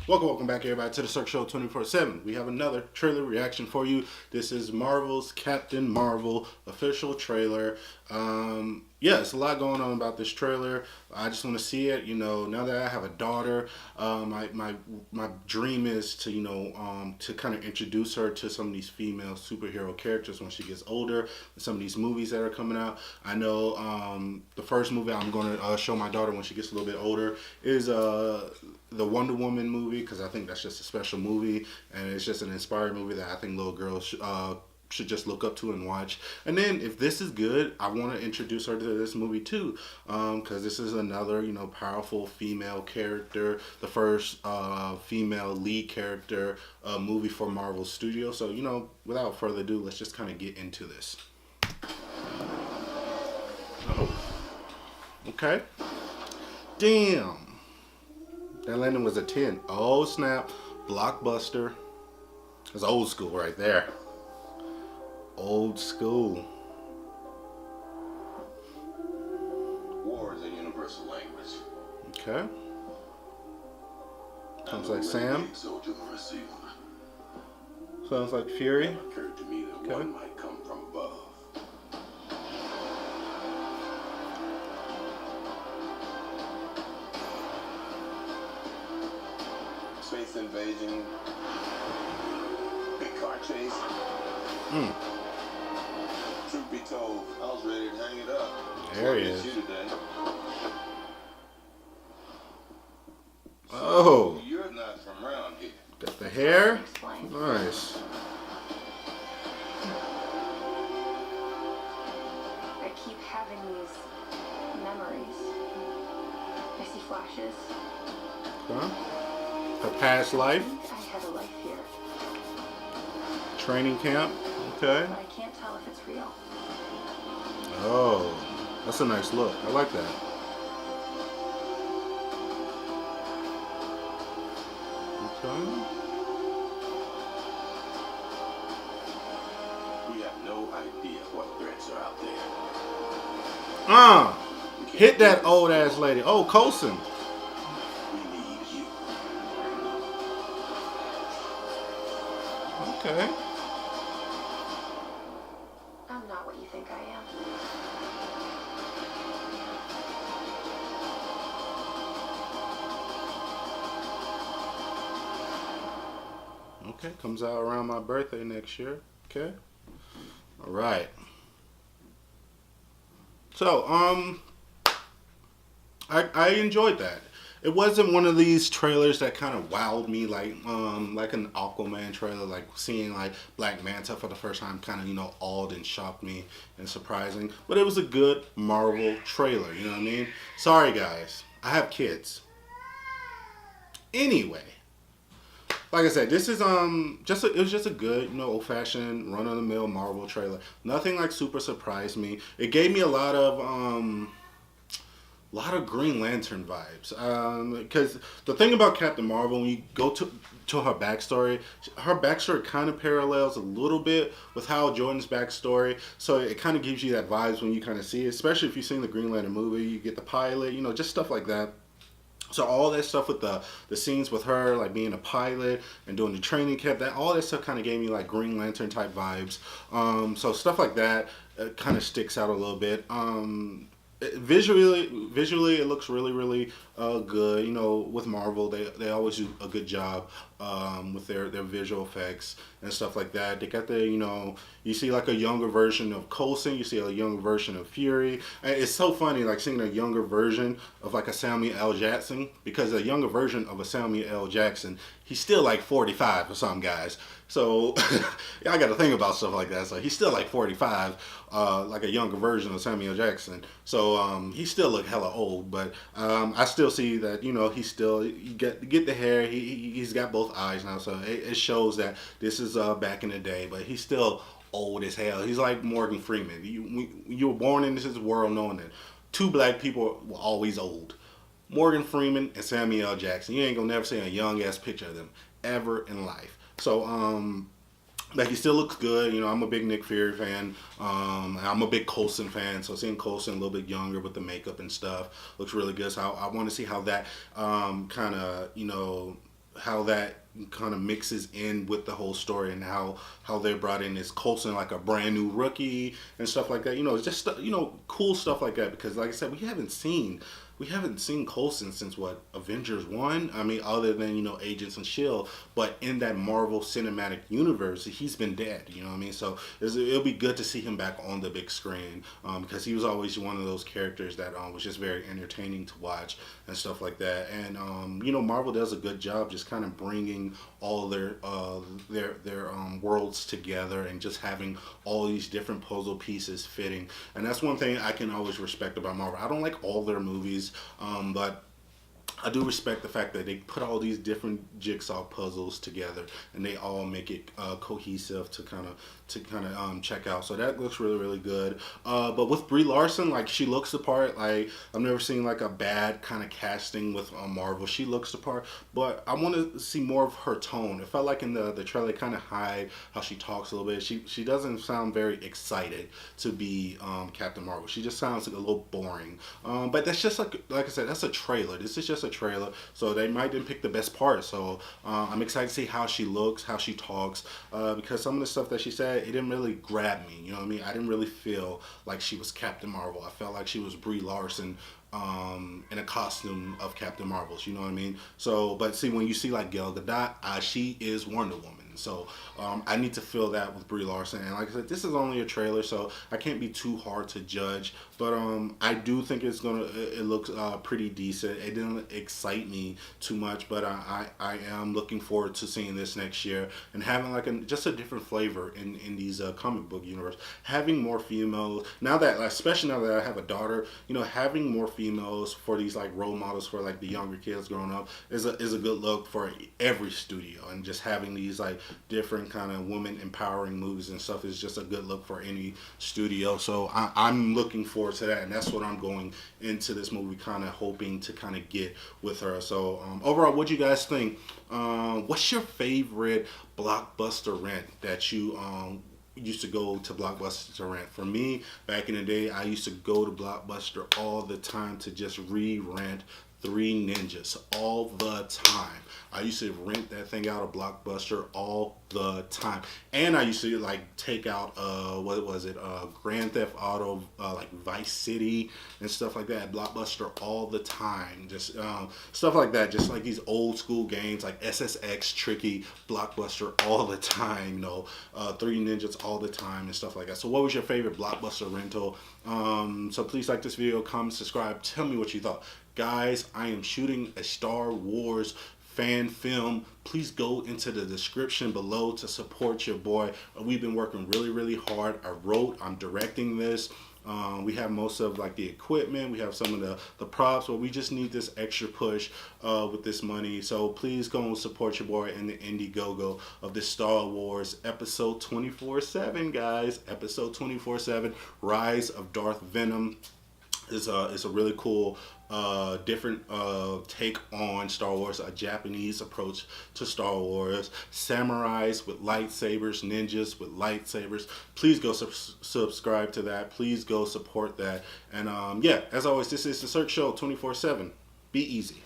Welcome back, everybody, to the Cirque Show 24/7. We have another trailer reaction for you. This is Marvel's Captain Marvel official trailer. It's a lot going on about this trailer. I just want to see it. Now that I have a daughter, my dream is to kind of introduce her to some of these female superhero characters when she gets older. Some of these movies that are coming out. I know the first movie I'm going to show my daughter when she gets a little bit older is the Wonder Woman movie, because I think that's just a special movie, and it's just an inspired movie that I think little girls should just look up to and watch. And then if this is good, I want to introduce her to this movie too, because this is another powerful female character, the first female lead character movie for Marvel Studios. So without further ado, let's just kind of get into this. Okay. Damn. That landing was a 10. Oh snap. Blockbuster. That's old school right there. Old school. War is a universal language. Okay. Sounds like Sam. Sounds like Fury. It occurred to me that one might come from above. Space invasion, big car chase. Truth be told, I was ready to hang it up. There he is. You today. Oh. You're not from around here. Got the hair. Nice. I keep having these memories. I see flashes. Huh? Her past life. I had a life here. Training camp. Okay. But I can't tell if it's real. Oh, that's a nice look. I like that. Okay. We have no idea what threats are out there. Hit that old ass lady. Oh, Coulson. Okay. I'm not what you think I am. Okay, comes out around my birthday next year. Okay. All right. So, I enjoyed that. It wasn't one of these trailers that kind of wowed me like an Aquaman trailer, like seeing like Black Manta for the first time kind of, awed and shocked me and surprising. But it was a good Marvel trailer, you know what I mean? Sorry guys, I have kids. Anyway, like I said, this is it was just a good, old-fashioned run-of-the-mill Marvel trailer. Nothing like super surprised me. It gave me a lot of Green Lantern vibes, because the thing about Captain Marvel, when you go to her backstory kind of parallels a little bit with Hal Jordan's backstory, so it kind of gives you that vibes when you kind of see it, especially if you've seen the Green Lantern movie. You get the pilot, just stuff like that. So all that stuff with the scenes with her, like being a pilot and doing the training camp, all that stuff kind of gave me like Green Lantern type vibes. So stuff like that kind of sticks out a little bit. Visually it looks really good. With Marvel, they always do a good job with their visual effects and stuff like that. They got you see like a younger version of Coulson, you see a younger version of Fury. And it's so funny like seeing a younger version of like a Samuel L. Jackson, because a younger version of a Samuel L. Jackson, he's still like 45 or something, guys. So I got to think about stuff like that. So he's still like 45, like a younger version of Samuel Jackson. So he still look hella old, but I still see that he still get the hair. He's got both eyes now, so it shows that this is back in the day. But he's still old as hell. He's like Morgan Freeman. You were born into this world knowing that two black people were always old. Morgan Freeman and Samuel L. Jackson. You ain't gonna never see a young ass picture of them ever in life. So but he still looks good. You know, I'm a big Nick Fury fan. I'm a big Coulson fan. So seeing Coulson a little bit younger with the makeup and stuff looks really good. So I want to see how that kind of, how that kind of mixes in with the whole story, and how they brought in this Coulson like a brand new rookie and stuff like that. It's just cool stuff like that, because like I said, we haven't seen Coulson since what, Avengers 1? I mean, other than, Agents and Shield, but in that Marvel Cinematic Universe, he's been dead, you know what I mean? So it'll be good to see him back on the big screen, because he was always one of those characters that was just very entertaining to watch and stuff like that. And Marvel does a good job just kind of bringing all their worlds together, and just having all these different puzzle pieces fitting. And that's one thing I can always respect about Marvel. I don't like all their movies, but I do respect the fact that they put all these different jigsaw puzzles together, and they all make it cohesive to kind of check out. So that looks really, really good. But with Brie Larson, like, she looks the part. Like, I've never seen like a bad kind of casting with Marvel. She looks the part, but I want to see more of her tone. It felt like in the trailer, kind of hide how she talks a little bit. She doesn't sound very excited to be Captain Marvel. She just sounds like a little boring. But that's just like I said, that's a trailer. This is just a trailer, so they might didn't pick the best part. So I'm excited to see how she looks, how she talks, because some of the stuff that she said, it didn't really grab me. You know what I mean? I didn't really feel like she was Captain Marvel. I felt like she was Brie Larson in a costume of Captain Marvel's. You know what I mean? So, but see, when you see like Gal Gadot, she is Wonder Woman. So I need to feel that with Brie Larson. And like I said, this is only a trailer, so I can't be too hard to judge. But I do think it looks pretty decent. It didn't excite me too much, but I am looking forward to seeing this next year, and having like just a different flavor in these comic book universe. Having more females, especially now that I have a daughter, having more females for these like role models for like the younger kids growing up is a good look for every studio. And just having these like different kind of women empowering movies and stuff is just a good look for any studio. So I'm looking forward to that, and that's what I'm going into this movie kind of hoping to kind of get with her. So overall, what do you guys think? What's your favorite blockbuster rent that you used to go to Blockbuster to rent? For me, back in the day, I used to go to Blockbuster all the time to just re-rent Three Ninjas all the time. I used to rent that thing out of Blockbuster all the time. And I used to like take out Grand Theft Auto, like Vice City and stuff like that at Blockbuster all the time. Just stuff like that, just like these old school games like SSX, Tricky, Blockbuster all the time, Three Ninjas all the time and stuff like that. So what was your favorite Blockbuster rental? So please like this video, comment, subscribe, tell me what you thought. Guys, I am shooting a Star Wars fan film. Please go into the description below to support your boy. We've been working really, really hard. I'm directing this. We have most of like the equipment. We have some of the props, but we just need this extra push with this money. So please go and support your boy in the Indiegogo of this Star Wars episode 24/7, guys. Episode 24/7, Rise of Darth Vinum. Is a really cool different take on Star Wars, a Japanese approach to Star Wars. Samurais with lightsabers, ninjas with lightsabers. Please go subscribe to that. Please go support that. And yeah, as always, this is the Cirque Show 24/7. Be easy.